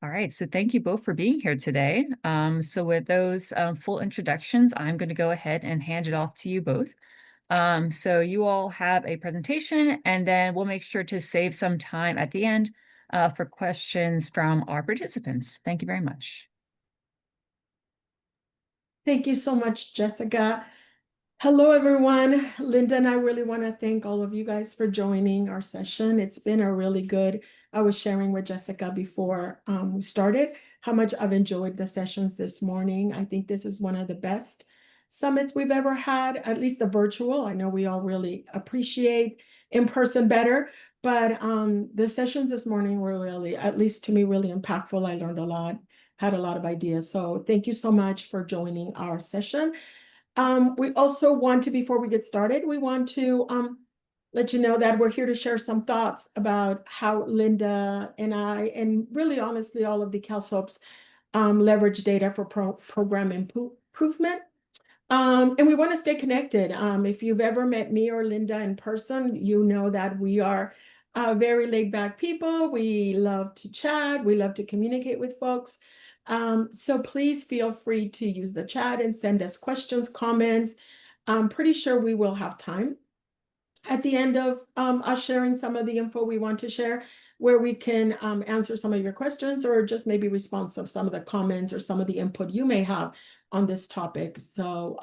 All right, so thank you both for being here today. So with those full introductions, I'm going to go ahead and hand it off to you both. So you all have a presentation, and then we'll make sure to save some time at the end for questions from our participants. Thank you very much. Thank you so much, Jessica. Hello, everyone. Linda and I really want to thank all of you guys for joining our session. It's been a really good, I was sharing with Jessica before we started how much I've enjoyed the sessions this morning. I think this is one of the best summits we've ever had, at least the virtual. I know we all really appreciate in person better, but the sessions this morning were really, at least to me, really impactful. I learned a lot, had a lot of ideas. So thank you so much for joining our session. We also want to, before we get started, we want to let you know that we're here to share some thoughts about how Linda and I, and really honestly, all of the CalSOPs leverage data for program improvement. And we want to stay connected. If you've ever met me or Linda in person, you know that we are very laid back people. We love to chat. We love to communicate with folks. So please feel free to use the chat and send us questions, comments. I'm pretty sure we will have time at the end of us sharing some of the info we want to share, where we can answer some of your questions or just maybe respond to some of the comments or some of the input you may have on this topic. So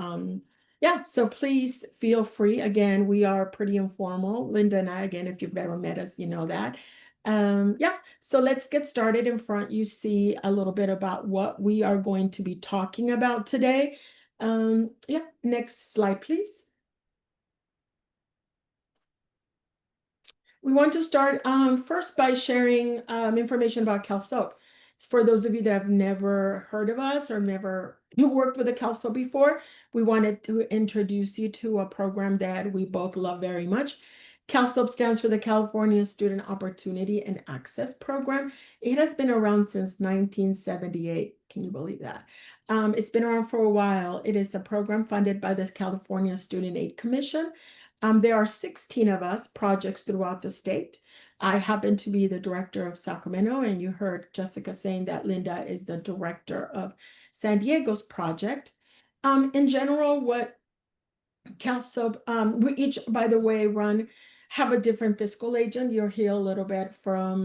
yeah, so please feel free. Again, we are pretty informal. Linda and I, again, if you've ever met us, you know that. Yeah, so let's get started. In front, you see a little bit about what we are going to be talking about today. Yeah, next slide, please. We want to start first by sharing information about CalSOAP. For those of you that have never heard of us or never worked with a CalSOAP before, we wanted to introduce you to a program that we both love very much. CalSOAP stands for the California Student Opportunity and Access Program. It has been around since 1978. Can you believe that? It's been around for a while. It is a program funded by the California Student Aid Commission. There are 16 of us projects throughout the state. I happen to be the director of Sacramento, and you heard Jessica saying that Linda is the director of San Diego's project. In general, what CalSOAP, we each, by the way, have a different fiscal agent. You'll hear a little bit from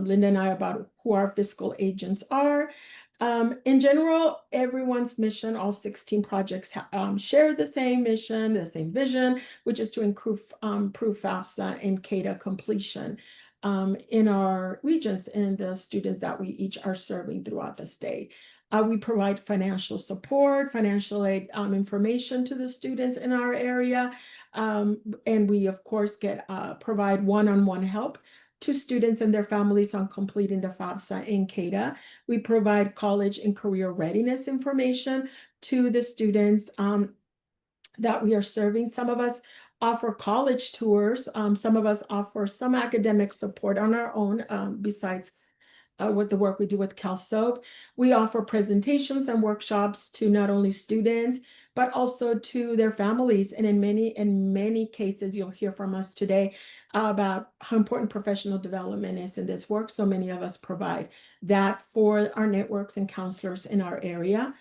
Linda and I about who our fiscal agents are. In general, everyone's mission, all 16 projects share the same mission, the same vision, which is to improve FAFSA and CADA completion in our regions and the students that we each are serving throughout the state. We provide financial support, financial aid information to the students in our area. And we, of course, provide one-on-one help to students and their families on completing the FAFSA and CADA. We provide college and career readiness information to the students that we are serving. Some of us offer college tours. Some of us offer some academic support on our own besides with the work we do with CalSOAP. We offer presentations and workshops to not only students, but also to their families. And in many cases, you'll hear from us today about how important professional development is in this work. So many of us provide that for our networks and counselors in our area.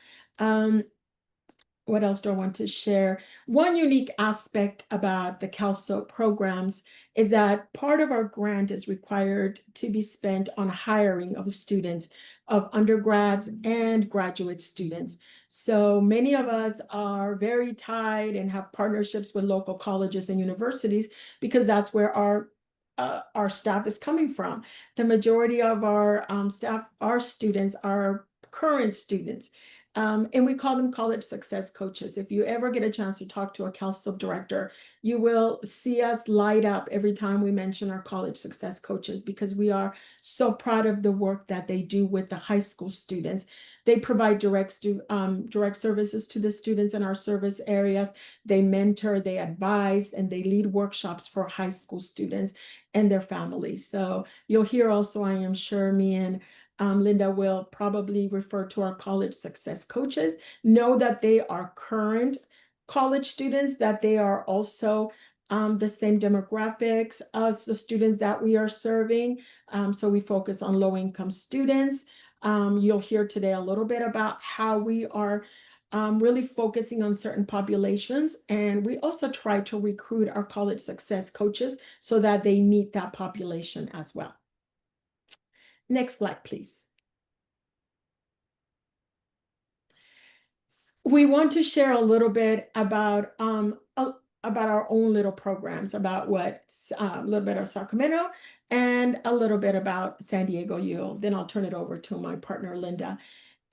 What else do I want to share? One unique aspect about the CalSOAP programs is that part of our grant is required to be spent on hiring of students, of undergrads and graduate students. So many of us are very tied and have partnerships with local colleges and universities because that's where our staff is coming from. The majority of our staff, our students, are current students. And we call them college success coaches. If you ever get a chance to talk to a CalSOAP director, you will see us light up every time we mention our college success coaches because we are so proud of the work that they do with the high school students. They provide direct services to the students in our service areas. They mentor, they advise, and they lead workshops for high school students and their families. So you'll hear also, I am sure, me and Linda will probably refer to our college success coaches. Know that they are current college students, that they are also the same demographics as the students that we are serving. So we focus on low-income students. You'll hear today a little bit about how we are really focusing on certain populations. And we also try to recruit our college success coaches so that they meet that population as well. Next slide, please. We want to share a little bit about our own little programs, about a little bit of Sacramento and a little bit about San Diego UL. Then I'll turn it over to my partner, Linda.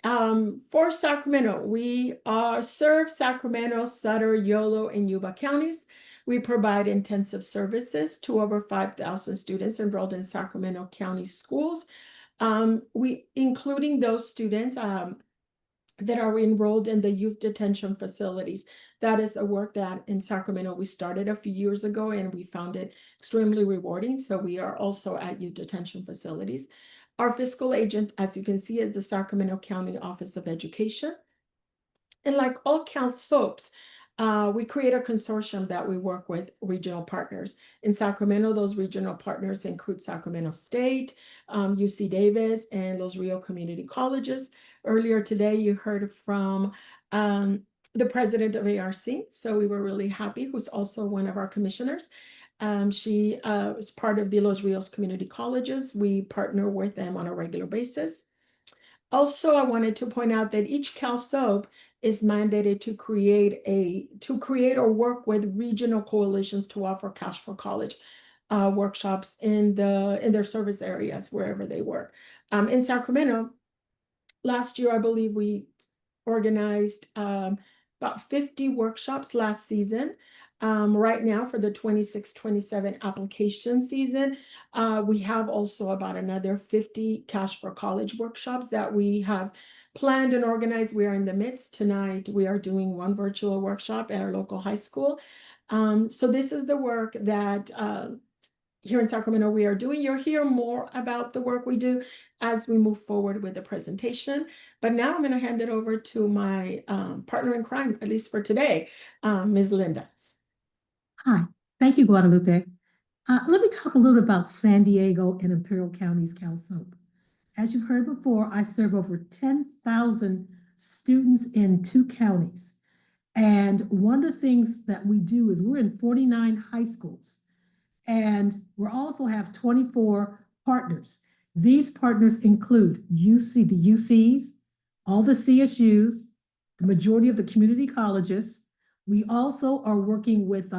For Sacramento, we serve Sacramento, Sutter, Yolo, and Yuba counties. We provide intensive services to over 5,000 students enrolled in Sacramento County schools. Including those students that are enrolled in the youth detention facilities. That is a work that in Sacramento we started a few years ago, and we found it extremely rewarding. So we are also at youth detention facilities. Our fiscal agent, as you can see, is the Sacramento County Office of Education. And like all CalSOAPs, we create a consortium that we work with regional partners. In Sacramento, those regional partners include Sacramento State, UC Davis, and Los Rio Community Colleges. Earlier today, you heard from the president of ARC, so we were really happy, who's also one of our commissioners. She is part of the Los Rios Community Colleges. We partner with them on a regular basis. Also, I wanted to point out that each CalSOAP is mandated to create or work with regional coalitions to offer Cash for College workshops in their service areas wherever they work. In Sacramento, last year, I believe we organized about 50 workshops last season. Right now for the 26-27 application season, we have also about another 50 Cash for College workshops that we have planned and organized. We are in the midst. Tonight, we are doing one virtual workshop at our local high school. So this is the work that here in Sacramento we are doing. You'll hear more about the work we do as we move forward with the presentation. But now I'm going to hand it over to my partner in crime, at least for today, Ms. Linda. Hi, thank you, Guadalupe. Let me talk a little bit about San Diego and Imperial County's CalSOAP. As you've heard before, I serve over 10,000 students in 2 counties. And one of the things that we do is we're in 49 high schools. And we also have 24 partners. These partners include the UCs, all the CSUs, the majority of the community colleges. We also are working with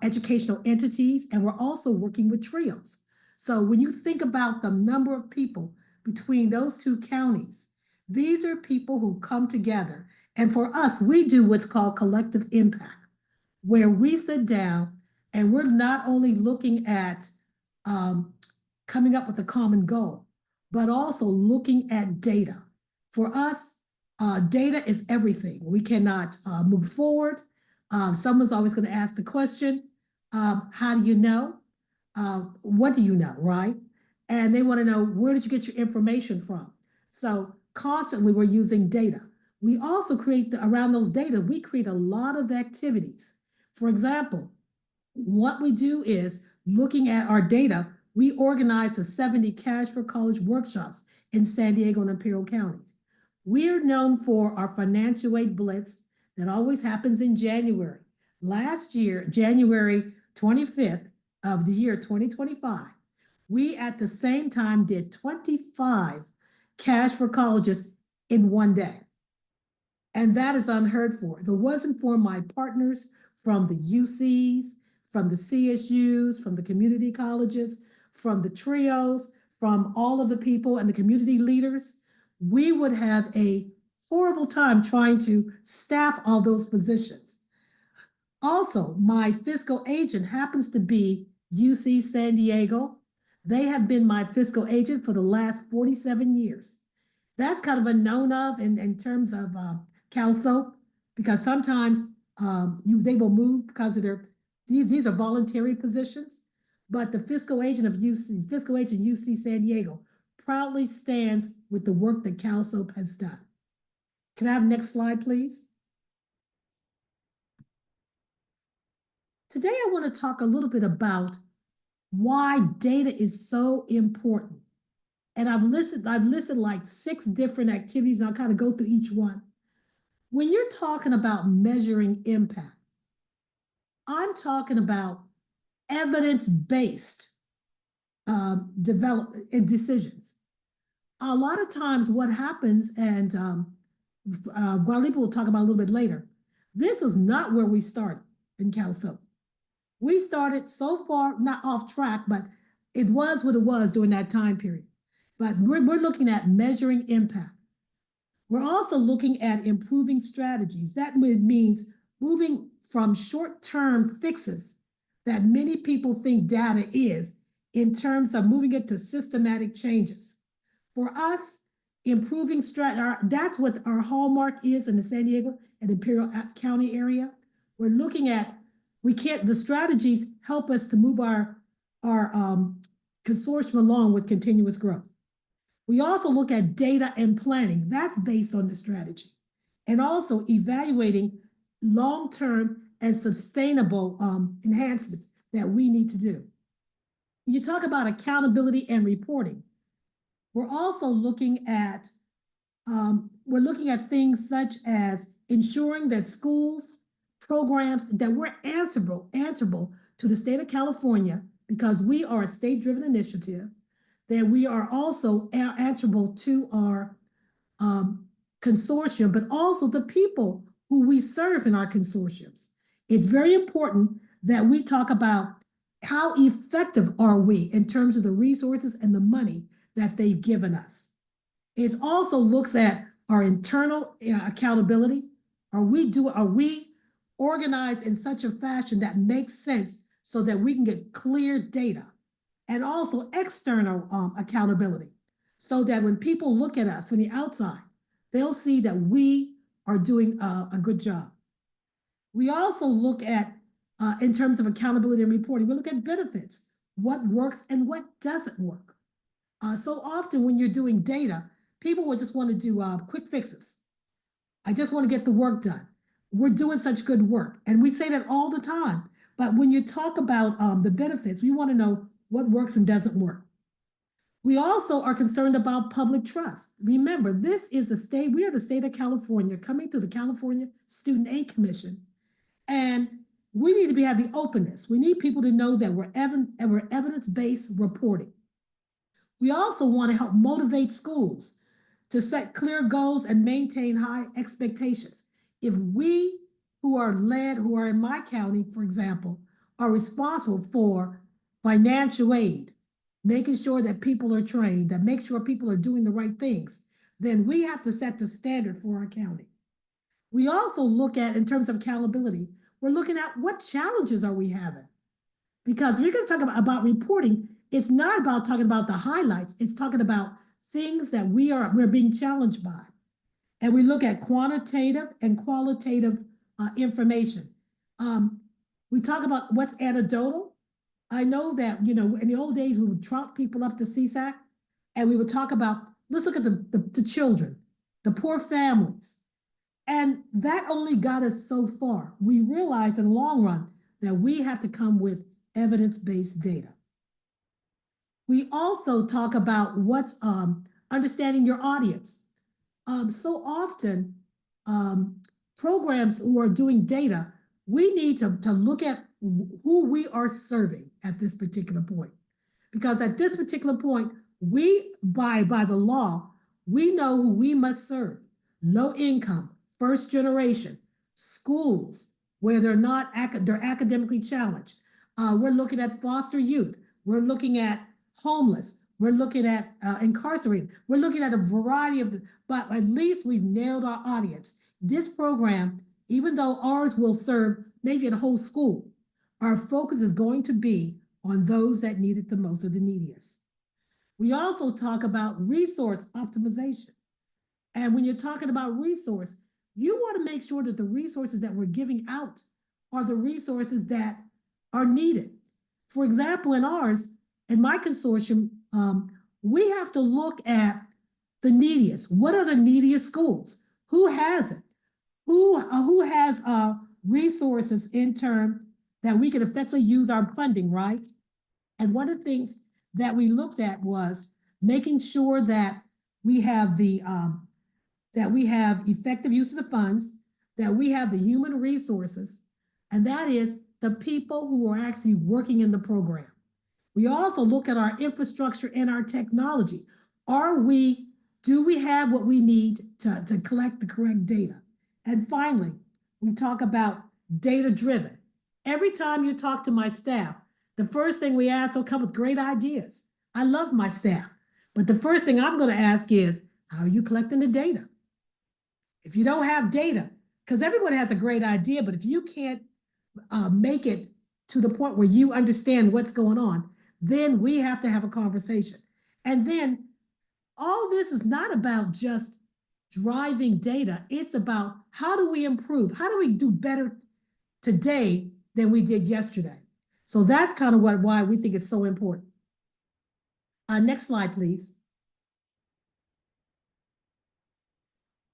educational entities, and we're also working with trios. So when you think about the number of people between those 2 counties, these are people who come together. And for us, we do what's called collective impact, where we sit down and we're not only looking at coming up with a common goal, but also looking at data. For us, data is everything. We cannot move forward. Someone's always going to ask the question, how do you know? What do you know, right? And they want to know, where did you get your information from? So constantly we're using data. We also create, around those data, we create a lot of activities. For example, what we do is, looking at our data, we organize the 70 Cash for College workshops in San Diego and Imperial counties. We're known for our financial aid blitz that always happens in January. Last year, January 25th of the year 2025, we at the same time did 25 Cash for Colleges in one day. And that is unheard for. If it wasn't for my partners from the UCs, from the CSUs, from the community colleges, from the trios, from all of the people and the community leaders, we would have a horrible time trying to staff all those positions. Also, my fiscal agent happens to be UC San Diego. They have been my fiscal agent for the last 47 years. That's kind of a known of in terms of CalSOAP, because sometimes they will move because of these are voluntary positions, but the fiscal agent UC San Diego proudly stands with the work that CalSOAP has done. Can I have next slide, please? Today, I want to talk a little bit about why data is so important. And I've listed like 6 different activities, and I'll kind of go through each one. When you're talking about measuring impact, I'm talking about evidence-based development and decisions. A lot of times what happens, and Guadalupe will talk about a little bit later, this is not where we started in CalSoap. We started so far, not off track, but it was what it was during that time period. But we're looking at measuring impact. We're also looking at improving strategies. That means moving from short-term fixes that many people think data is, in terms of moving it to systematic changes. For us, improving that's what our hallmark is in the San Diego and Imperial County area. We're looking at, the strategies help us to move our consortium along with continuous growth. We also look at data and planning. That's based on the strategy. And also evaluating long-term and sustainable enhancements that we need to do. You talk about accountability and reporting. We're also looking at things such as ensuring that schools, programs, that we're answerable to the state of California, because we are a state-driven initiative, that we are also answerable to our consortium, but also the people who we serve in our consortiums. It's very important that we talk about how effective are we in terms of the resources and the money that they've given us. It also looks at our internal accountability. Are we organized in such a fashion that makes sense so that we can get clear data? And also external accountability, so that when people look at us from the outside, they'll see that we are doing a good job. We also look at, in terms of accountability and reporting, we look at benefits, what works and what doesn't work. So often when you're doing data, people will just want to do quick fixes. I just want to get the work done. We're doing such good work, and we say that all the time. But when you talk about the benefits, we want to know what works and doesn't work. We also are concerned about public trust. Remember, this is the state, we are the state of California coming to the California Student Aid Commission. And we need to have the openness. We need people to know that we're evidence-based reporting. We also want to help motivate schools to set clear goals and maintain high expectations. If we who are in my county, for example, are responsible for financial aid, making sure that people are trained, that make sure people are doing the right things, then we have to set the standard for our county. We also look at, in terms of accountability, we're looking at what challenges are we having? Because if you're going to talk about reporting, it's not about talking about the highlights, it's talking about things that we're being challenged by. And we look at quantitative and qualitative information. We talk about what's anecdotal. I know that, in the old days, we would trot people up to CSAC and we would talk about, let's look at the children, the poor families. And that only got us so far. We realized in the long run that we have to come with evidence-based data. We also talk about what's understanding your audience. So often, programs who are doing data, we need to look at who we are serving at this particular point. Because at this particular point, we, by the law, we know who we must serve. Low income, first generation, schools where they're academically challenged. We're looking at foster youth. We're looking at homeless. We're looking at incarcerated. We're looking at a variety but at least we've narrowed our audience. This program, even though ours will serve maybe a whole school, our focus is going to be on those that need it the most, or the neediest. We also talk about resource optimization. And when you're talking about resource, you want to make sure that the resources that we're giving out are the resources that are needed. For example, in my consortium, we have to look at the neediest. What are the neediest schools? Who has it? Who has resources in turn that we can effectively use our funding, right? And one of the things that we looked at was making sure that we have effective use of the funds, that we have the human resources, and that is the people who are actually working in the program. We also look at our infrastructure and our technology. Do we have what we need to collect the correct data? And finally, we talk about data-driven. Every time you talk to my staff, the first thing we ask, they'll come with great ideas. I love my staff, but the first thing I'm going to ask is, how are you collecting the data? If you don't have data, because everyone has a great idea, but if you can't make it to the point where you understand what's going on, then we have to have a conversation. And then all this is not about just driving data. It's about how do we improve? How do we do better today than we did yesterday? So that's kind of why we think it's so important. Next slide, please.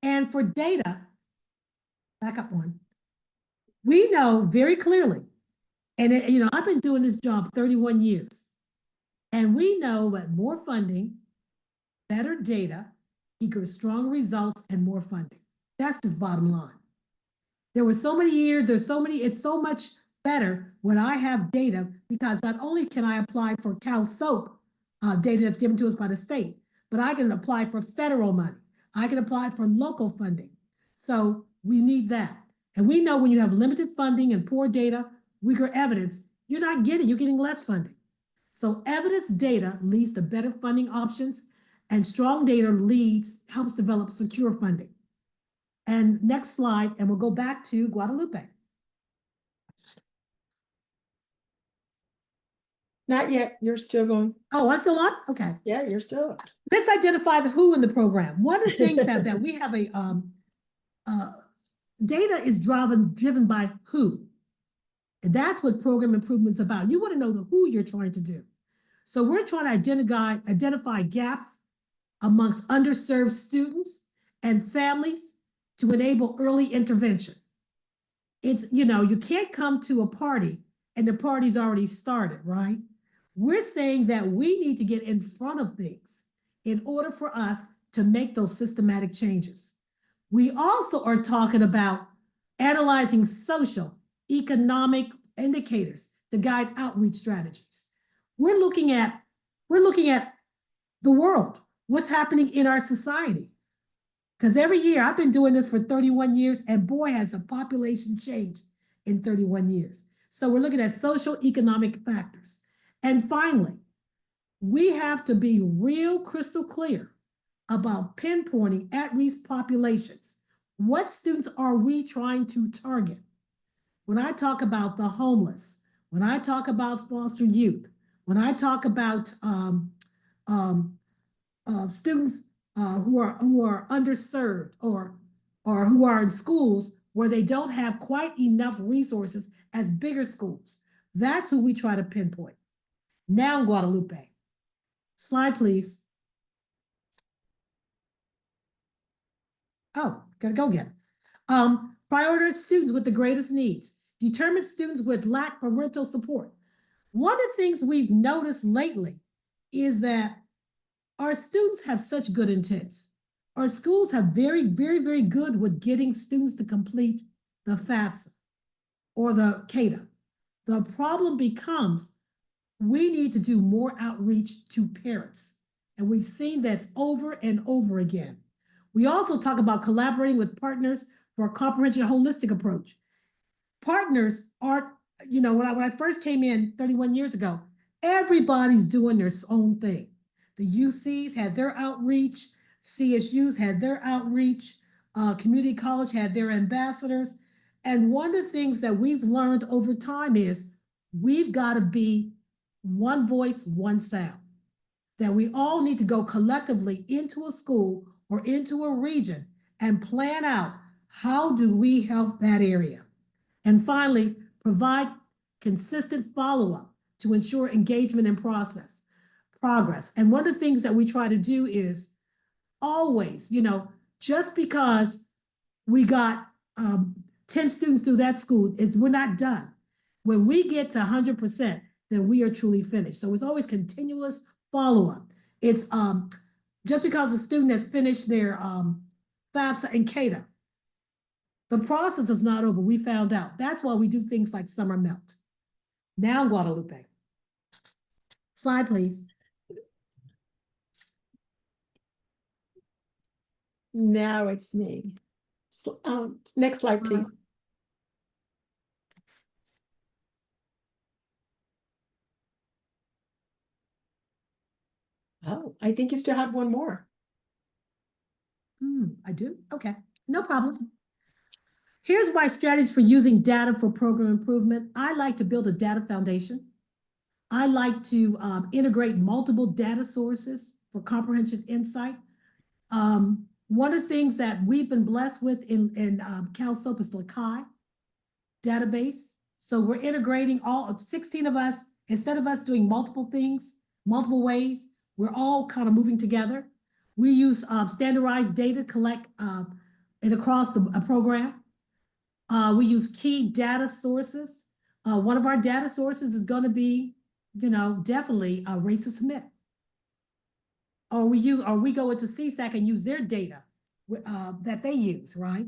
And for data, back up one, we know very clearly, and I've been doing this job 31 years, and we know that more funding, better data equals strong results and more funding. That's just bottom line. There were so many years, it's so much better when I have data, because not only can I apply for CalSOAP data that's given to us by the state, but I can apply for federal money. I can apply for local funding. So we need that. And we know when you have limited funding and poor data, weaker evidence, you're getting less funding. So evidence data leads to better funding options, and strong data helps develop secure funding. And next slide, and we'll go back to Guadalupe. Not yet. You're still going. Oh, I'm still on? Okay. Yeah, you're still on. Let's identify the who in the program. One of the things that we have data is driven by who. And that's what program improvement is about. You want to know the who you're trying to do. So we're trying to identify gaps amongst underserved students and families to enable early intervention. It's, you can't come to a party and the party's already started, right? We're saying that we need to get in front of things in order for us to make those systematic changes. We also are talking about analyzing social, economic indicators to guide outreach strategies. We're looking at the world, what's happening in our society. Because every year, I've been doing this for 31 years, and boy, has the population changed in 31 years. So we're looking at social economic factors. And finally, we have to be real crystal clear about pinpointing at-risk populations. What students are we trying to target? When I talk about the homeless, when I talk about foster youth, when I talk about students who are underserved or who are in schools where they don't have quite enough resources as bigger schools, that's who we try to pinpoint. Now, Guadalupe, slide please. Oh, gotta go again. Prioritize students with the greatest needs. Determine students with lack parental support. One of the things we've noticed lately is that our students have such good intents. Our schools have very, very, very good with getting students to complete the FAFSA or the CADA. The problem becomes we need to do more outreach to parents. And we've seen this over and over again. We also talk about collaborating with partners for a comprehensive, holistic approach. Partners aren't, when I first came in 31 years ago, everybody's doing their own thing. The UCs had their outreach, CSUs had their outreach, community college had their ambassadors. And one of the things that we've learned over time is we've got to be one voice, one sound. That we all need to go collectively into a school or into a region and plan out how do we help that area. And finally, provide consistent follow-up to ensure engagement and progress. And one of the things that we try to do is always, just because we got 10 students through that school, we're not done. When we get to 100%, then we are truly finished. So it's always continuous follow-up. It's just because a student has finished their FAFSA and CADA, the process is not over. We found out. That's why we do things like summer melt. Now, Guadalupe. Slide, please. Now it's me. Next slide, please. Oh, I think you still have one more. I do? Okay, no problem. Here's my strategies for using data for program improvement. I like to build a data foundation. I like to integrate multiple data sources for comprehensive insight. One of the things that we've been blessed with in CalSOAP is the Kai database. So we're integrating all 16 of us, instead of us doing multiple things, multiple ways, we're all kind of moving together. We use standardized data collect it across a program. We use key data sources. One of our data sources is going to be, definitely a race to submit. Or we go into CSAC and use their data that they use, right?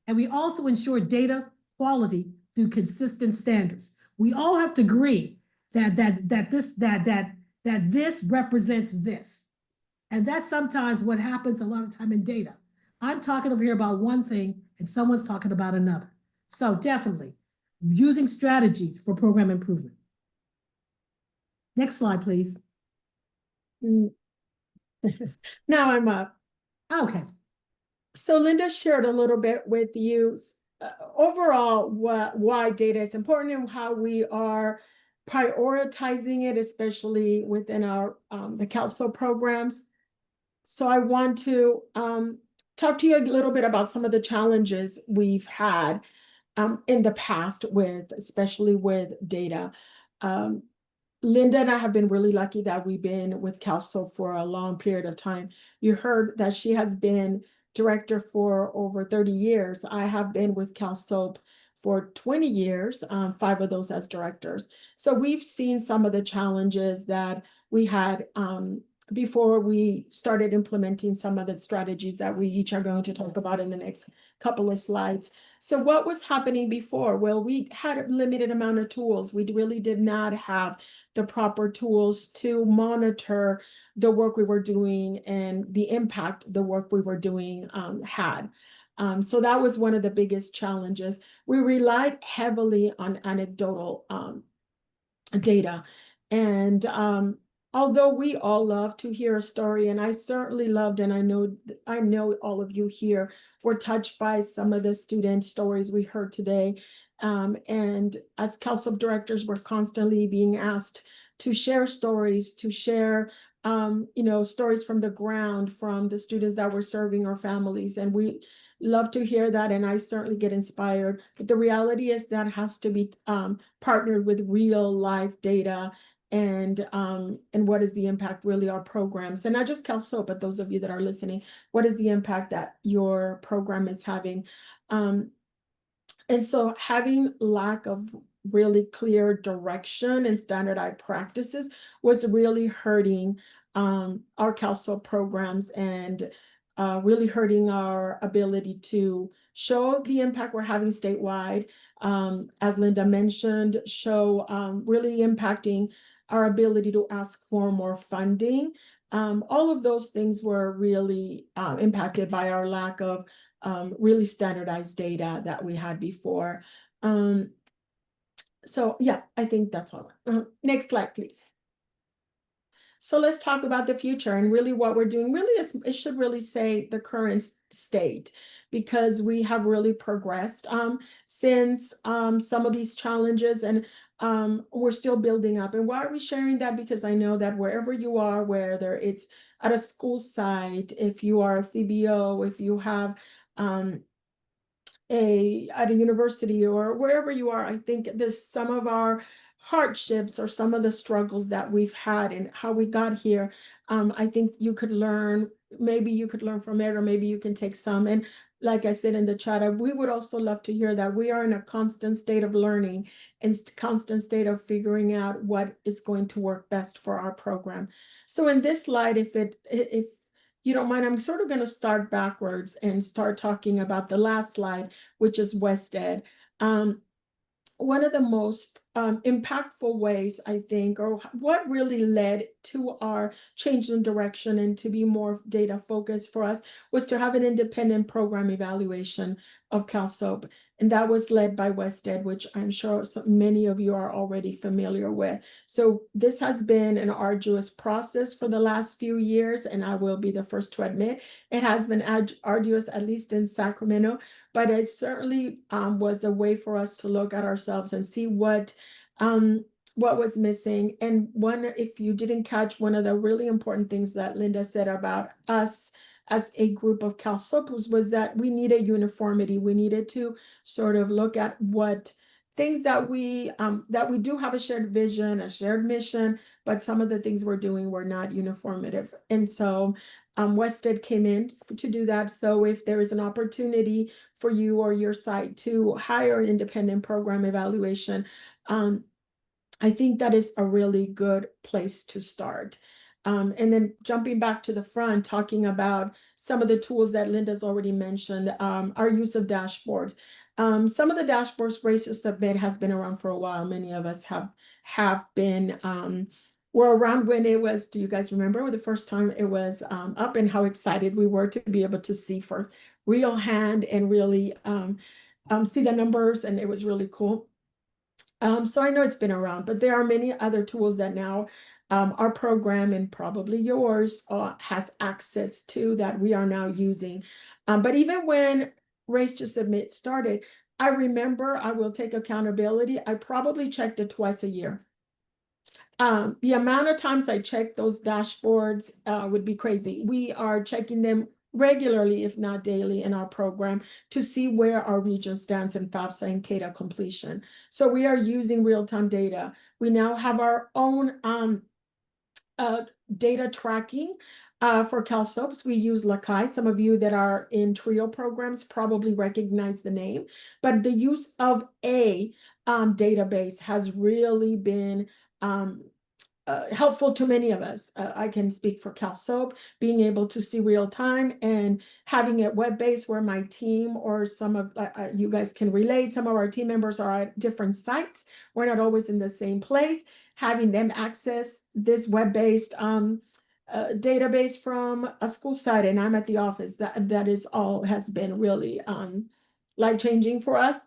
And we also ensure data quality through consistent standards. We all have to agree that this represents this. And that's sometimes what happens a lot of time in data. I'm talking over here about one thing and someone's talking about another. So definitely using strategies for program improvement. Next slide, please. Now I'm up. Okay. So Linda shared a little bit with you overall why data is important and how we are prioritizing it, especially within our the CalSOAP programs. So I want to talk to you a little bit about some of the challenges we've had in the past especially with data. Linda and I have been really lucky that we've been with CalSOAP for a long period of time. You heard that she has been director for over 30 years. I have been with CalSOAP for 20 years, 5 of those as directors. So we've seen some of the challenges that we had before we started implementing some of the strategies that we each are going to talk about in the next couple of slides. So what was happening before? Well, we had a limited amount of tools. We really did not have the proper tools to monitor the work we were doing and the impact the work we were doing had. So that was one of the biggest challenges. We relied heavily on anecdotal data. And although we all love to hear a story, and I certainly loved, and I know all of you here were touched by some of the student stories we heard today. And as CalSOAP directors, we're constantly being asked to share stories, to share stories from the ground, from the students that we're serving our families. And we love to hear that, and I certainly get inspired. But the reality is that has to be partnered with real life data and what is the impact really our programs, and not just CalSOAP, but those of you that are listening, what is the impact that your program is having? And so having lack of really clear direction and standardized practices was really hurting our CalSOAP programs and really hurting our ability to show the impact we're having statewide. As Linda mentioned, show really impacting our ability to ask for more funding. All of those things were really impacted by our lack of really standardized data that we had before. So yeah, I think that's all. Next slide, please. So let's talk about the future and really what we're doing. Really, it should really say the current state, because we have really progressed since some of these challenges, and we're still building up. And why are we sharing that? Because I know that wherever you are, whether it's at a school site, if you are a CBO, if you have at a university or wherever you are, I think there's some of our hardships or some of the struggles that we've had and how we got here. I think you could learn, maybe you could learn from it, or maybe you can take some. And like I said in the chat, we would also love to hear that we are in a constant state of learning and constant state of figuring out what is going to work best for our program. So in this slide, if you don't mind, I'm sort of going to start backwards and start talking about the last slide, which is West Ed. One of the most impactful ways, I think, or what really led to our change in direction and to be more data focused for us, was to have an independent program evaluation of CalSOAP. And that was led by West Ed, which I'm sure many of you are already familiar with. So this has been an arduous process for the last few years, and I will be the first to admit it has been arduous, at least in Sacramento, but it certainly was a way for us to look at ourselves and see what was missing. And if you didn't catch, one of the really important things that Linda said about us as a group of CalSOAPs was that we needed uniformity. We needed to sort of look at what things that we do have a shared vision, a shared mission, but some of the things we're doing were not uniformative. And so West Ed came in to do that. So if there is an opportunity for you or your site to hire an independent program evaluation, I think that is a really good place to start. And then jumping back to the front, talking about some of the tools that Linda's already mentioned, our use of dashboards. Some of the dashboards Race to Submit has been around for a while. Many of us have been, were around when it was, do you guys remember the first time it was up, and how excited we were to be able to see for real hand and really see the numbers, and it was really cool. So I know it's been around, but there are many other tools that now our program, and probably yours, has access to, that we are now using. But even when Race to Submit started, I remember, I will take accountability, I probably checked it twice a year. The amount of times I check those dashboards would be crazy. We are checking them regularly, if not daily, in our program to see where our region stands in FAFSA and CADA completion. So we are using real-time data. We now have our own data tracking for CalSOAPs. We use Lakai. Some of you that are in TRIO programs probably recognize the name, but the use of a database has really been helpful to many of us. I can speak for CalSOAP, being able to see real time and having it web-based, where my team or some of you guys can relate. Some of our team members are at different sites. We're not always in the same place. Having them access this web-based database from a school site, and I'm at the office, that is all has been really life-changing for us.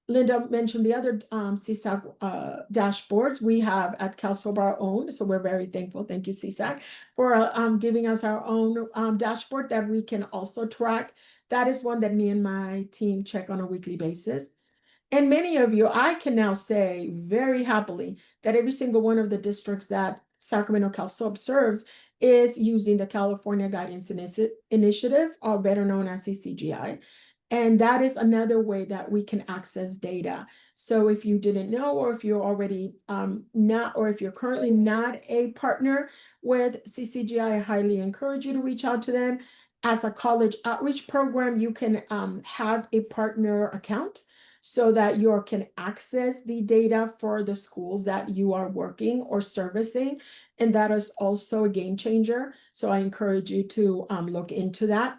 Linda mentioned the other CSAC dashboards we have at CalSOAP, our own, so we're very thankful. Thank you, CSAC, for giving us our own dashboard that we can also track. That is one that me and my team check on a weekly basis. And many of you, I can now say very happily that every single one of the districts that Sacramento CalSOAP serves is using the California Guidance Initiative, or better known as CCGI. And that is another way that we can access data. So if you didn't know, or if you're already not, or if you're currently not a partner with CCGI, I highly encourage you to reach out to them. As a college outreach program, you can have a partner account so that you can access the data for the schools that you are working or servicing. And that is also a game changer. So I encourage you to look into that.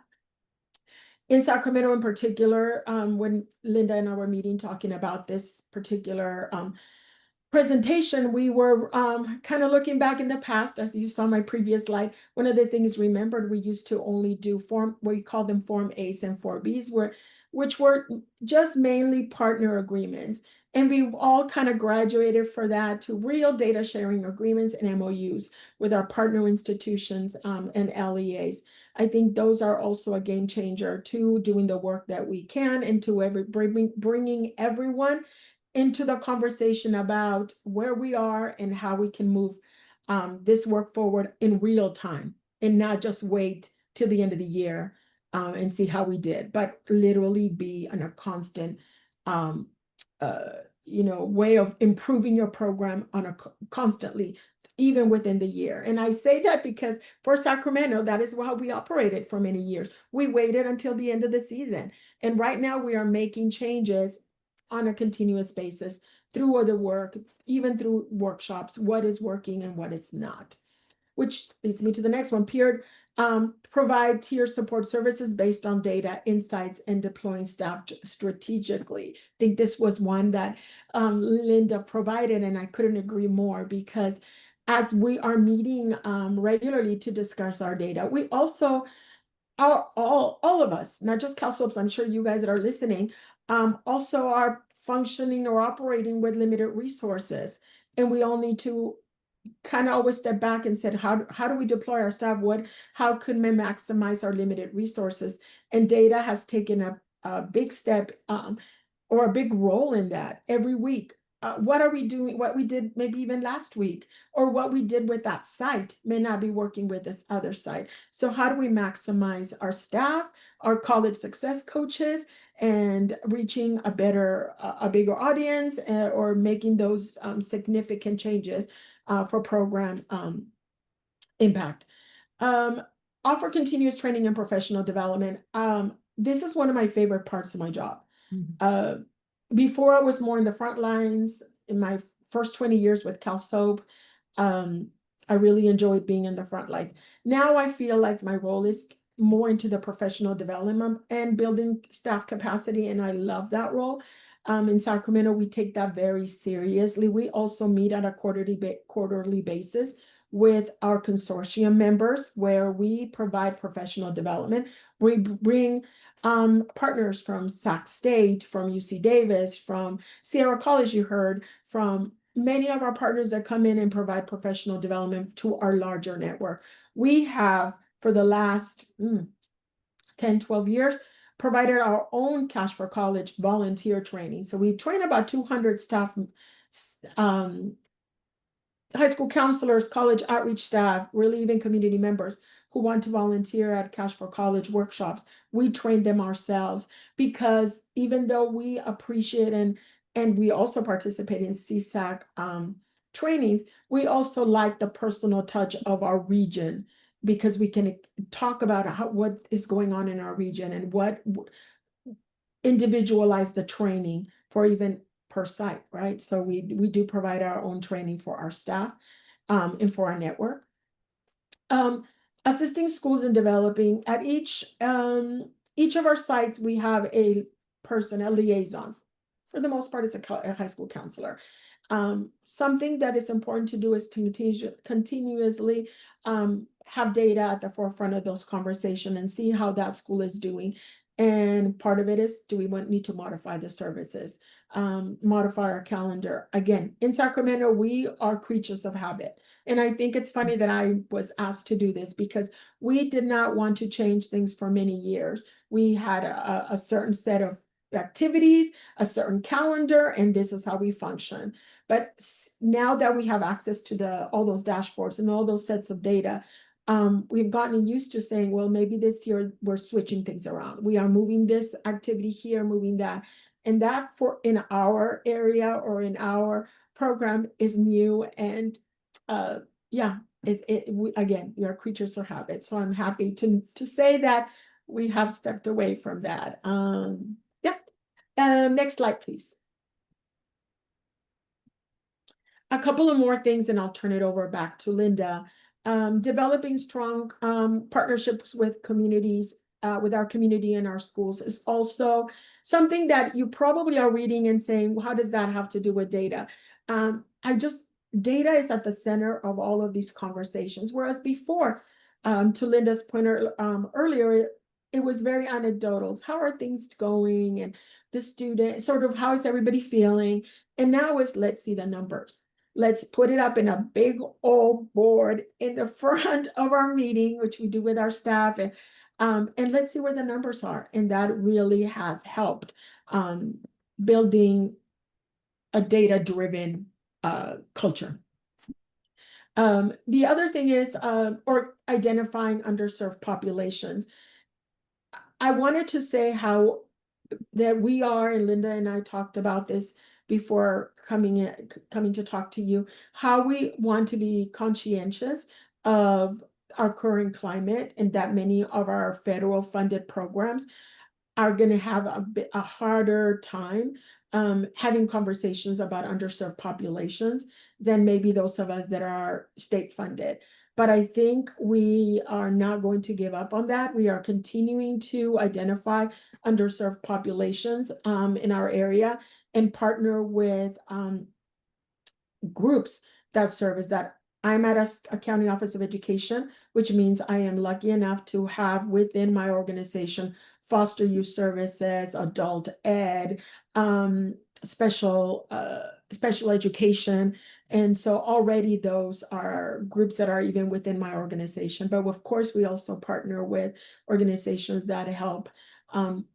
In Sacramento in particular, when Linda and I were meeting talking about this particular presentation, we were kind of looking back in the past. As you saw my previous slide, one of the things remembered, we used to only do we call them Form A's and Form B's, which were just mainly partner agreements. And we've all kind of graduated for that to real data sharing agreements and MOUs with our partner institutions and LEAs. I think those are also a game changer to doing the work that we can, and to bringing everyone into the conversation about where we are and how we can move this work forward in real time, and not just wait till the end of the year and see how we did, but literally be on a constant way of improving your program on a constantly, even within the year. And I say that because for Sacramento, that is how we operated for many years. We waited until the end of the season. And right now we are making changes on a continuous basis through other work, even through workshops, what is working and what is not. Which leads me to the next one. Provide tier support services based on data, insights, and deploying staff strategically. I think this was one that Linda provided, and I couldn't agree more, because as we are meeting regularly to discuss our data, we also are all of us, not just CalSOAPs, I'm sure you guys that are listening, also are functioning or operating with limited resources. And we all need to kind of always step back and said, how do we deploy our staff? How could we maximize our limited resources? And data has taken a big step or a big role in that every week. What are we doing? What we did maybe even last week, or what we did with that site may not be working with this other site. So how do we maximize our staff, our college success coaches, and reaching a bigger audience, or making those significant changes for program impact. Offer continuous training and professional development. This is one of my favorite parts of my job. Before, I was more in the front lines. In my first 20 years with CalSOAP, I really enjoyed being in the front lines. Now I feel like my role is more into the professional development and building staff capacity, and I love that role. In Sacramento, we take that very seriously. We also meet on a quarterly basis with our consortium members, where we provide professional development. We bring partners from Sac State, from UC Davis, from Sierra College, you heard, from many of our partners that come in and provide professional development to our larger network. We have, for the last 10, 12 years, provided our own Cash for College volunteer training. So we train about 200 staff, high school counselors, college outreach staff, really even community members who want to volunteer at Cash for College workshops. We train them ourselves, because even though we appreciate and we also participate in CSAC trainings, we also like the personal touch of our region, because we can talk about what is going on in our region and what individualize the training for even per site, right? So we do provide our own training for our staff and for our network. Assisting schools in developing. At each of our sites, we have a liaison. For the most part, it's a high school counselor. Something that is important to do is to continuously have data at the forefront of those conversations and see how that school is doing. And part of it is, do we need to modify the services, modify our calendar? Again, in Sacramento, we are creatures of habit. And I think it's funny that I was asked to do this, because we did not want to change things for many years. We had a certain set of activities, a certain calendar, and this is how we function. But now that we have access to all those dashboards and all those sets of data, we've gotten used to saying, well, maybe this year we're switching things around. We are moving this activity here, moving that. And that in our area or in our program is new. And again, we are creatures of habit. So I'm happy to say that we have stepped away from that. Next slide, please. A couple of more things, and I'll turn it over back to Linda. Developing strong partnerships with communities, with our community and our schools, is also something that you probably are reading and saying, well, how does that have to do with data? Data is at the center of all of these conversations. Whereas before, to Linda's point earlier, it was very anecdotal. How are things going? And the student, sort of, how is everybody feeling? And now it's, let's see the numbers. Let's put it up in a big old board in the front of our meeting, which we do with our staff, and let's see where the numbers are. And that really has helped building a data-driven culture. The other thing is, or identifying underserved populations. I wanted to say how that we are, and Linda and I talked about this, before coming to talk to you, how we want to be conscientious of our current climate and that many of our federal funded programs are going to have a harder time having conversations about underserved populations than maybe those of us that are state funded. But I think we are not going to give up on that. We are continuing to identify underserved populations in our area and partner with groups that serve as that. I'm at a county office of education, which means I am lucky enough to have within my organization foster youth services, adult ed, special education. And so already those are groups that are even within my organization. But of course, we also partner with organizations that help homeless.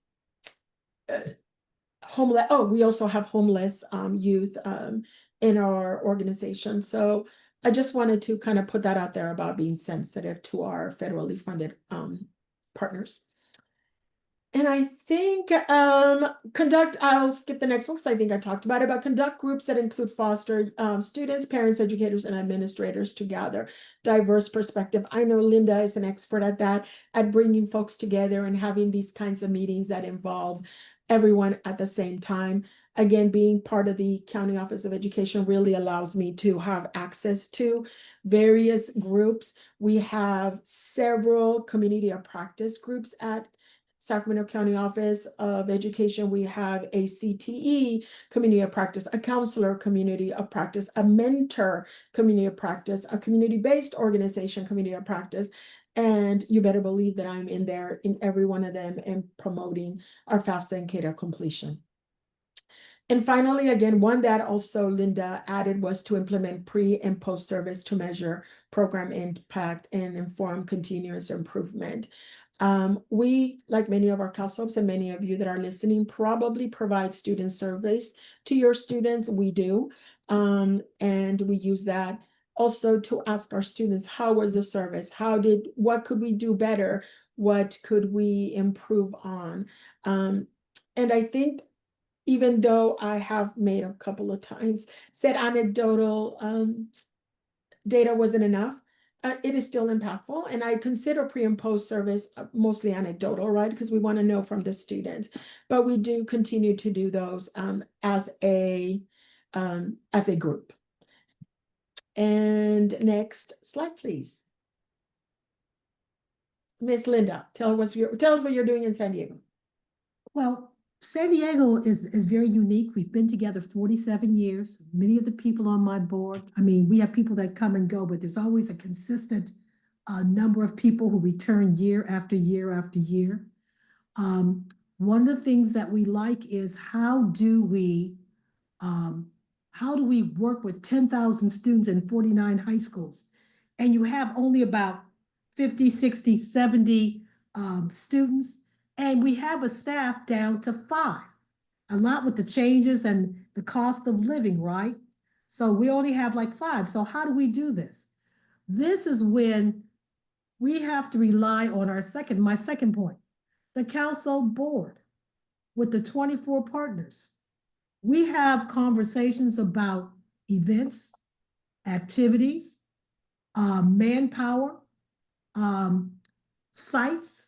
Oh, we also have homeless youth in our organization. So I just wanted to kind of put that out there about being sensitive to our federally funded partners. And I think I'll skip the next one because I think I talked about it, but conduct groups that include foster students, parents, educators, and administrators to gather diverse perspective. I know Linda is an expert at that, at bringing folks together and having these kinds of meetings that involve everyone at the same time. Again, being part of the County Office of Education really allows me to have access to various groups. We have several community of practice groups at Sacramento County Office of Education. We have a CTE community of practice, a counselor community of practice, a mentor community of practice, a community-based organization community of practice. And you better believe that I'm in there in every one of them and promoting our FAFSA and CADA completion. And finally, again, one that also Linda added was to implement pre and post service to measure program impact and inform continuous improvement. We, like many of our CalSOPs and many of you that are listening, probably provide student surveys to your students. We do. And we use that also to ask our students, how was the service? What could we do better? What could we improve on? And I think even though I have made a couple of times said anecdotal data wasn't enough, it is still impactful. And I consider pre and post service mostly anecdotal, right? Because we want to know from the students, but we do continue to do those as a group. And next slide, please. Miss Linda, tell us what you're doing in San Diego. Well, San Diego is very unique. We've been together 47 years. Many of the people on my board, I mean, we have people that come and go, but there's always a consistent number of people who return year after year after year. One of the things that we like is how do we work with 10,000 students in 49 high schools? And you have only about 50, 60, 70 students. And we have a staff down to 5, a lot with the changes and the cost of living, right? So we only have like 5. So how do we do this? This is when we have to rely on my second point, the council board with the 24 partners. We have conversations about events, activities, manpower, sites,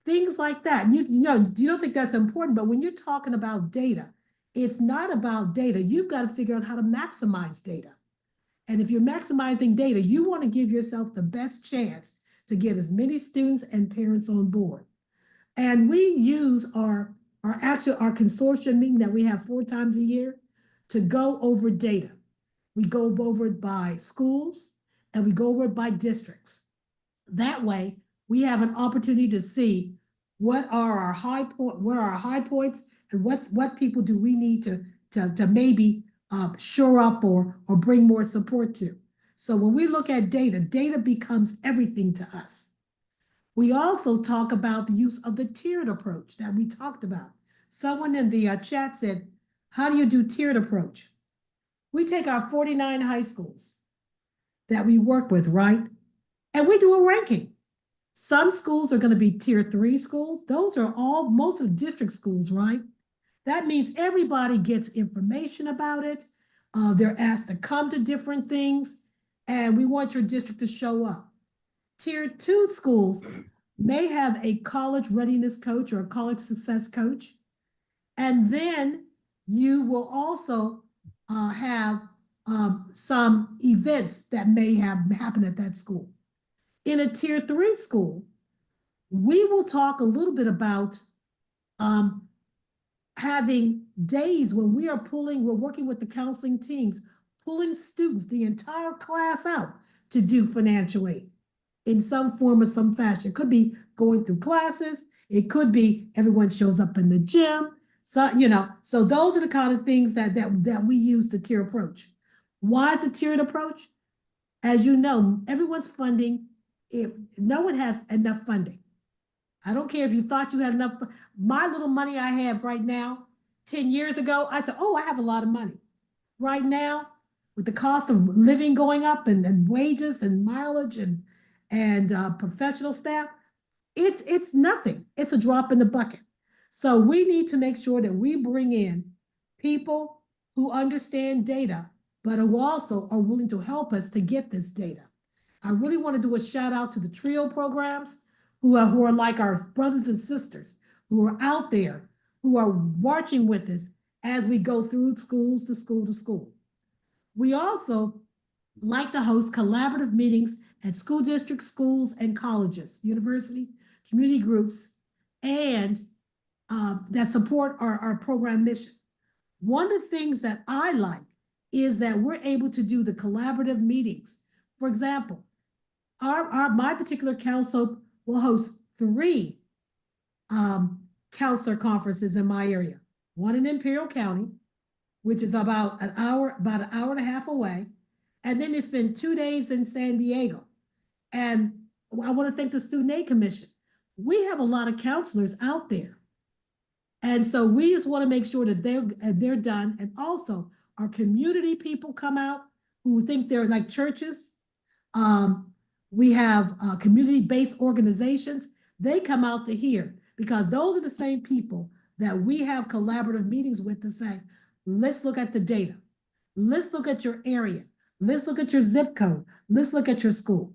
things like that. You don't think that's important, but when you're talking about data, it's not about data. You've got to figure out how to maximize data. And if you're maximizing data, you want to give yourself the best chance to get as many students and parents on board. And we use our consortium meeting that we have 4 times a year to go over data. We go over it by schools and we go over it by districts. That way, we have an opportunity to see what are our high points and what people do we need to maybe shore up or bring more support to. So when we look at data becomes everything to us. We also talk about the use of the tiered approach that we talked about. Someone in the chat said, how do you do tiered approach? We take our 49 high schools that we work with, right? And we do a ranking. Some schools are going to be tier 3 schools. Those are most of the district schools, right? That means everybody gets information about it. They're asked to come to different things, and we want your district to show up. Tier 2 schools may have a college readiness coach or a college success coach. And then you will also have some events that may have happened at that school. In a tier 3 school, we will talk a little bit about having days when we're working with the counseling teams, pulling students, the entire class out to do financial aid in some form or some fashion. It could be going through classes. It could be everyone shows up in the gym. So, so those are the kind of things that we use the tier approach. Why is the tiered approach? As you know, everyone's funding, if no one has enough funding. I don't care if you thought you had enough. My little money I have right now, 10 years ago, I said, oh, I have a lot of money. Right now, with the cost of living going up and wages and mileage and professional staff, it's nothing. It's a drop in the bucket. So we need to make sure that we bring in people who understand data, but who also are willing to help us to get this data. I really want to do a shout out to the TRIO programs who are like our brothers and sisters who are out there, who are marching with us as we go through schools to school to school. We also like to host collaborative meetings at school districts, schools, and colleges, universities, community groups, and that support our program mission. One of the things that I like is that we're able to do the collaborative meetings. For example, my particular council will host 3 counselor conferences in my area. One in Imperial County, which is about an hour and a half away. And then they spend 2 days in San Diego. And I want to thank the Student Aid Commission. We have a lot of counselors out there. And so we just want to make sure that they're done. And also our community people come out who think they're like churches. We have community-based organizations. They come out to hear because those are the same people that we have collaborative meetings with to say, let's look at the data. Let's look at your area. Let's look at your zip code. Let's look at your school.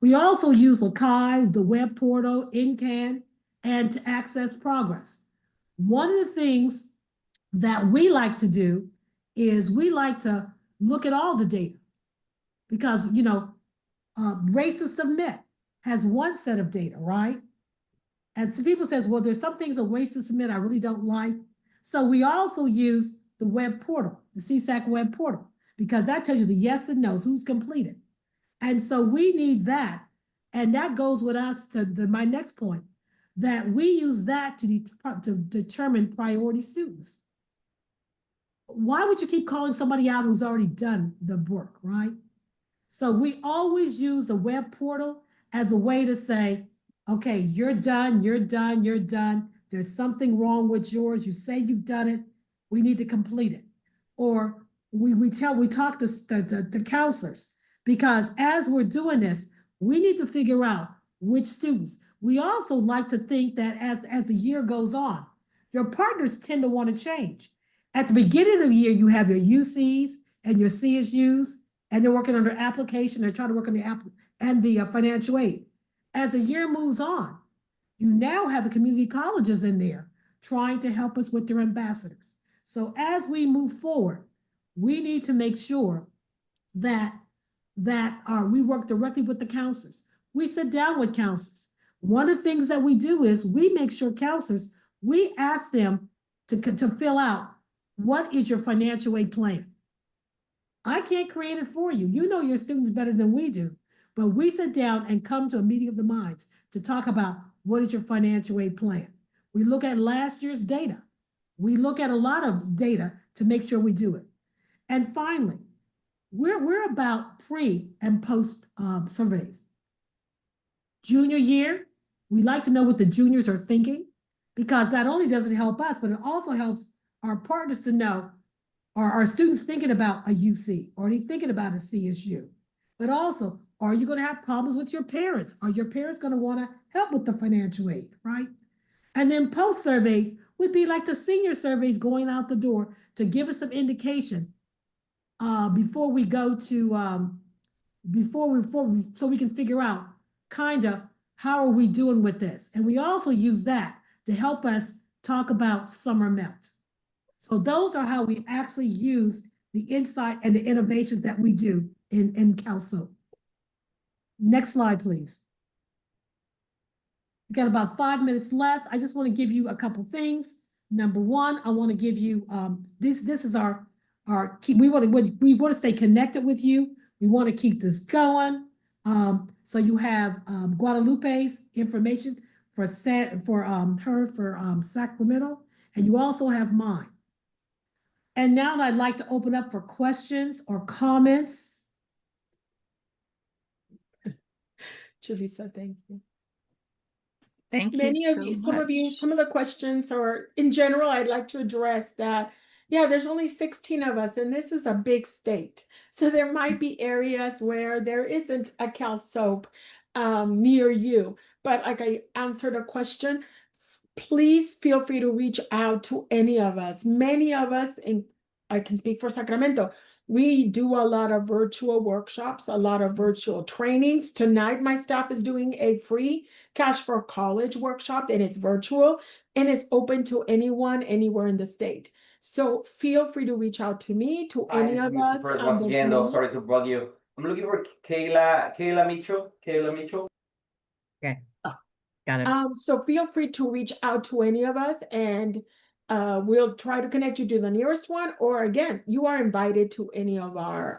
We also use Lakai, the web portal, NCAN, and to access progress. One of the things that we like to do is we like to look at all the data because, Race to Submit has one set of data, right? And so people says, well, there's some things a Race to Submit I really don't like. So we also use the web portal, the CSAC web portal, because that tells you the yes and no's, who's completed. And so we need that. And that goes with us to my next point, that we use that to determine priority students. Why would you keep calling somebody out who's already done the work, right? So we always use the web portal as a way to say, okay, you're done, you're done, you're done. There's something wrong with yours. You say you've done it. We need to complete it. Or we talk to counselors, because as we're doing this, we need to figure out which students. We also like to think that as the year goes on, your partners tend to want to change. At the beginning of the year, you have your UCs and your CSUs, and they're working on their application. They're trying to work on the financial aid. As the year moves on, you now have the community colleges in there trying to help us with their ambassadors. So as we move forward, we need to make sure that we work directly with the counselors. We sit down with counselors. One of the things that we do is we make sure counselors, we ask them to fill out, what is your financial aid plan? I can't create it for you. You know your students better than we do, but we sit down and come to a meeting of the minds to talk about what is your financial aid plan. We look at last year's data. We look at a lot of data to make sure we do it. And finally, we're about pre and post surveys. Junior year, we like to know what the juniors are thinking, because not only does it help us, but it also helps our partners to know, are our students thinking about a UC? Or are they thinking about a CSU? But also, are you going to have problems with your parents? Are your parents going to want to help with the financial aid, right? And then post surveys, would be like the senior surveys going out the door to give us some indication before we go to so we can figure out kind of how are we doing with this. And we also use that to help us talk about summer melt. So those are how we actually use the insight and the innovations that we do in CalSoap. Next slide, please. We've got about 5 minutes left. I just want to give you a couple things. Number one, I want to give you this is our key. We want to stay connected with you. We want to keep this going. So you have Guadalupe's information for Sacramento, and you also have mine. And now I'd like to open up for questions or comments. Julissa, thank you. Thank you Many of so you, much. some of the questions, or in general, I'd like to address that. Yeah, there's only 16 of us, and this is a big state. So there might be areas where there isn't a CalSoap near you. But like I answered a question, please feel free to reach out to any of us. Many of us, and I can speak for Sacramento, we do a lot of virtual workshops, a lot of virtual trainings. Tonight, my staff is doing a free Cash for College workshop, and it's virtual, and it's open to anyone, anywhere in the state. So feel free to reach out to me, to any of us. Once again, though, sorry to bug you. I'm looking for Kayla Mitchell. Okay. Got it. So feel free to reach out to any of us, and we'll try to connect you to the nearest one, or again, you are invited to any of our,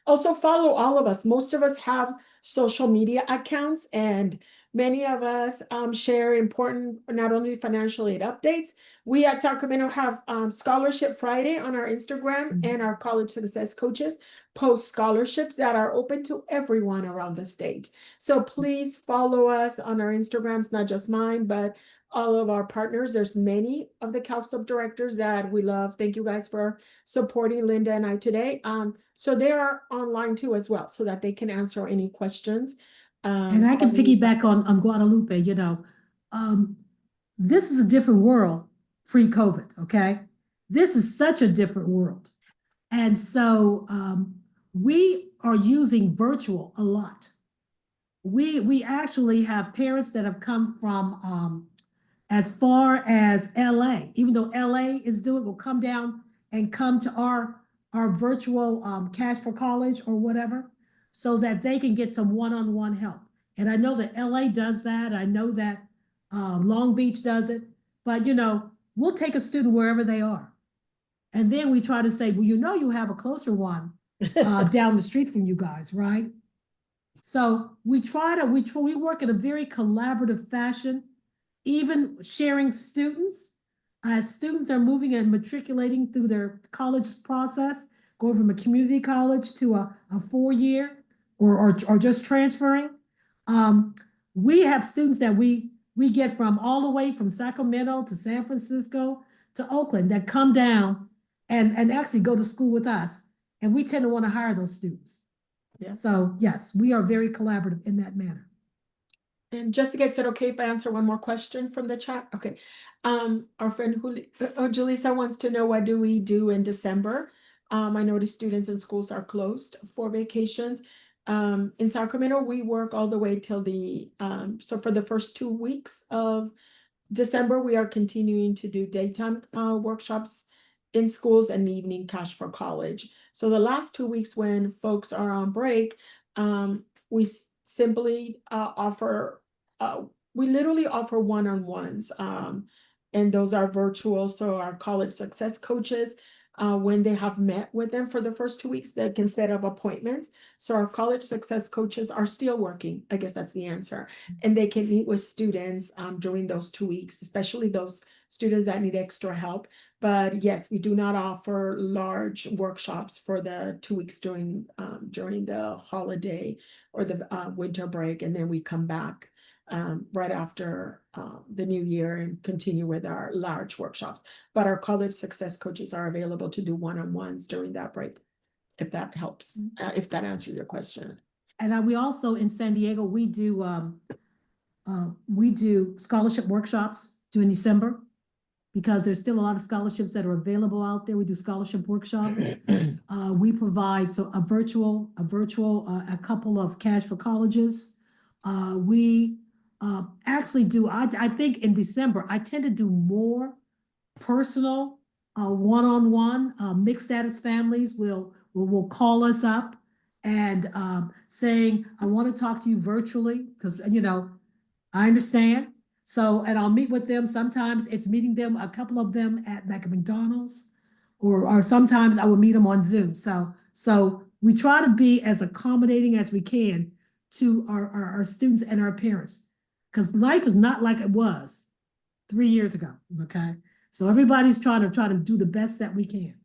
also follow all of us. Most of us have social media accounts, and many of us share important, not only financial aid updates. We at Sacramento have Scholarship Friday on our Instagram, and our college success coaches post scholarships that are open to everyone around the state. So please follow us on our Instagrams, not just mine, but all of our partners. There's many of the CalSoap directors that we love. Thank you guys for supporting Linda and I today. So they are online too as well, so that they can answer any questions. And I can piggyback on Guadalupe, this is a different world pre-COVID, okay? This is such a different world. And so we are using virtual a lot. We actually have parents that have come from as far as LA, even though LA is doing, will come down and come to our virtual Cash for College or whatever, so that they can get some one-on-one help. And I know that LA does that. I know that Long Beach does it, but we'll take a student wherever they are. And then we try to say, well, you have a closer one down the street from you guys, right? So we work in a very collaborative fashion, even sharing students. As students are moving and matriculating through their college process, going from a community college to a 4-year or just transferring. We have students that we get from all the way from Sacramento to San Francisco to Oakland that come down and actually go to school with us. And we tend to want to hire those students. Yeah. So yes, we are very collaborative in that manner. And Jessica said, okay, if I answer one more question from the chat. Okay. Our friend Julissa wants to know, what do we do in December? I noticed students and schools are closed for vacations. In Sacramento, we work all the way till so for the first 2 weeks of December, we are continuing to do daytime workshops in schools and evening Cash for College. So the last 2 weeks when folks are on break, we simply we literally offer one-on-ones, and those are virtual. So our college success coaches, when they have met with them for the first 2 weeks, they can set up appointments. So our college success coaches are still working. I guess that's the answer. And they can meet with students during those 2 weeks, especially those students that need extra help. But yes, we do not offer large workshops for the 2 weeks during the holiday or the winter break. And then we come back right after the new year and continue with our large workshops. But our college success coaches are available to do one-on-ones during that break, if that helps, if that answers your question. And we also, in San Diego, we do scholarship workshops during December, because there's still a lot of scholarships that are available out there. We do scholarship workshops. We provide a couple of cash for colleges. We actually do, I think in December, I tend to do more personal, one-on-one, mixed status families will call us up and saying, I want to talk to you virtually, because, I understand. So, and I'll meet with them. Sometimes it's meeting them, a couple of them at McDonald's, or sometimes I will meet them on Zoom. So we try to be as accommodating as we can to our students and our parents, because life is not like it was 3 years ago. Okay. So everybody's trying to do the best that we can.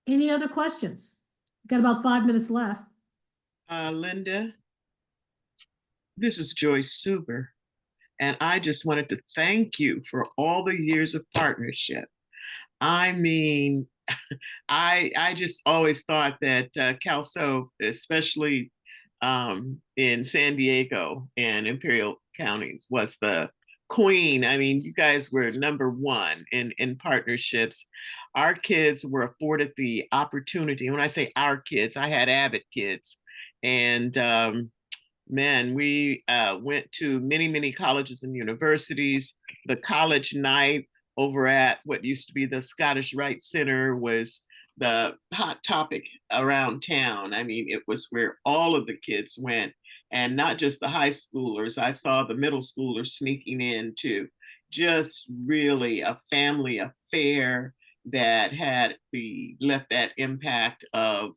Any other questions? We've got about 5 minutes left. Linda, this is Joyce Suber, and I just wanted to thank you for all the years of partnership. I mean, I just always thought that CalSO, especially in San Diego and Imperial counties, was the queen. I mean, you guys were #1 in partnerships. Our kids were afforded the opportunity. When I say our kids, I had avid kids. And man, we went to many, many colleges and universities. The college night over at what used to be the Scottish Rite Center was the hot topic around town. I mean, it was where all of the kids went, and not just the high schoolers. I saw the middle schoolers sneaking in too. Just really a family affair that had left that impact of,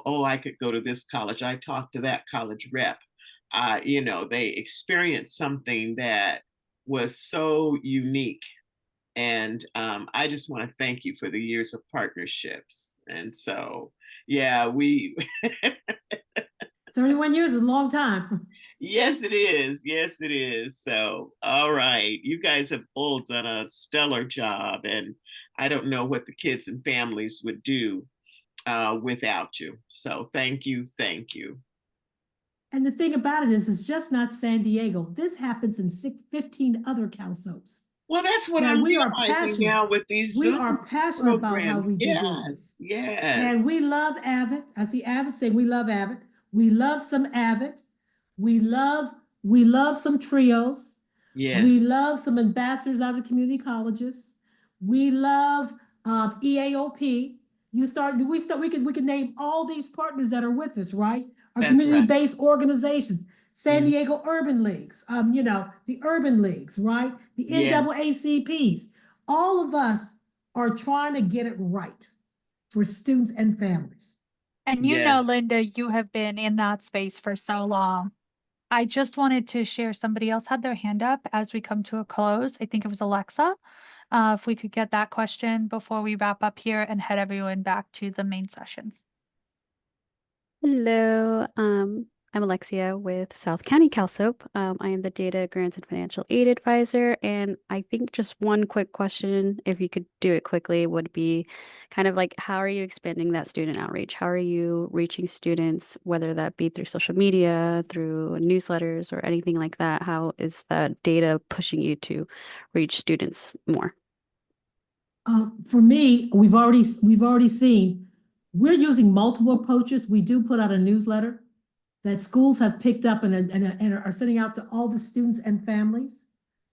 oh, I could go to this college. I talked to that college rep. They experienced something that was so unique. And I just want to thank you for the years of partnerships. And so, yeah, 31 years is a long time. Yes, it is. Yes, it is. So, all right. You guys have all done a stellar job. And I don't know what the kids and families would do without you. So thank you. Thank you. And the thing about it is, it's just not San Diego. This happens in 15 other CalSOPs. Well, that's what I'm realizing now with these We Zoom are passionate about how we do Yes, business. yes. And we love Avid. I see Avid saying we love Avid. We love some Avid. We love some trios. Yes. We love some ambassadors out of the community colleges. We love EAOP. We can name all these partners that are with us, right? Our community-based organizations, San Diego Urban Leagues, the Urban Leagues, right? The NAACPs. All of us are trying to get it right for students and families. And Linda, you have been in that space for so long. I just wanted to share, somebody else had their hand up as we come to a close. I think it was Alexa. If we could get that question before we wrap up here and head everyone back to the main sessions. Hello, I'm Alexia with South County CalSOP. I am the Data Grants and Financial Aid Advisor, and I think just one quick question, if you could do it quickly, would be kind of like, how are you expanding that student outreach? How are you reaching students, whether that be through social media, through newsletters, or anything like that? How is that data pushing you to reach students more? For me, we've already seen, we're using multiple approaches. We do put out a newsletter that schools have picked up and are sending out to all the students and families,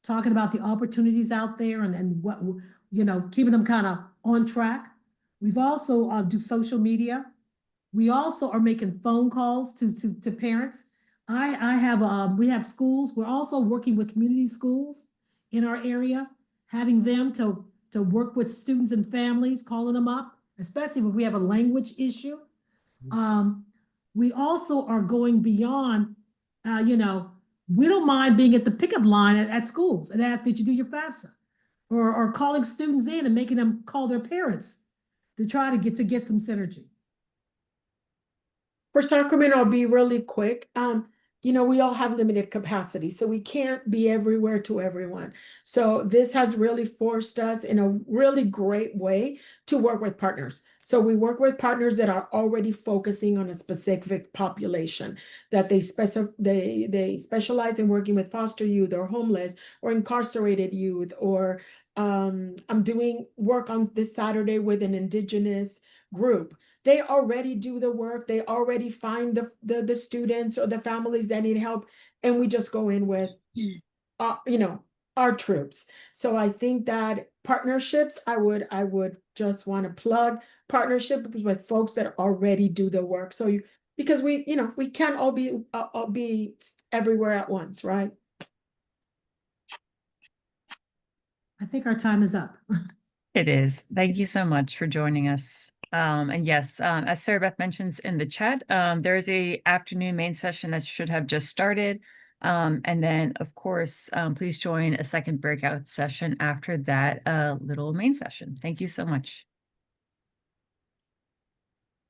talking about the opportunities out there and what, keeping them kind of on track. We've also do social media. We also are making phone calls to parents. We have schools. We're also working with community schools in our area, having them to work with students and families, calling them up, especially if we have a language issue. We also are going beyond, we don't mind being at the pickup line at schools and ask that you do your FAFSA, or calling students in and making them call their parents to try to get some synergy. For Sacramento, I'll be really quick. you know, we all have limited capacity, so we can't be everywhere to everyone. So this has really forced us in a really great way to work with partners. So we work with partners that are already focusing on a specific population, that they specialize in working with foster youth or homeless or incarcerated youth, or I'm doing work on this Saturday with an indigenous group. They already do the work. They already find the students or the families that need help, and we just go in with, you know, our troops. So I think that partnerships, I would just want to plug partnerships with folks that already do the work. So because we, you know, we can't all be everywhere at once, right? I think our time is up. It is. Thank you so much for joining us. And yes, as Sarah Beth mentions in the chat, there is a afternoon main session that should have just started. And then, of course, please join a second breakout session after that little main session. Thank you so much.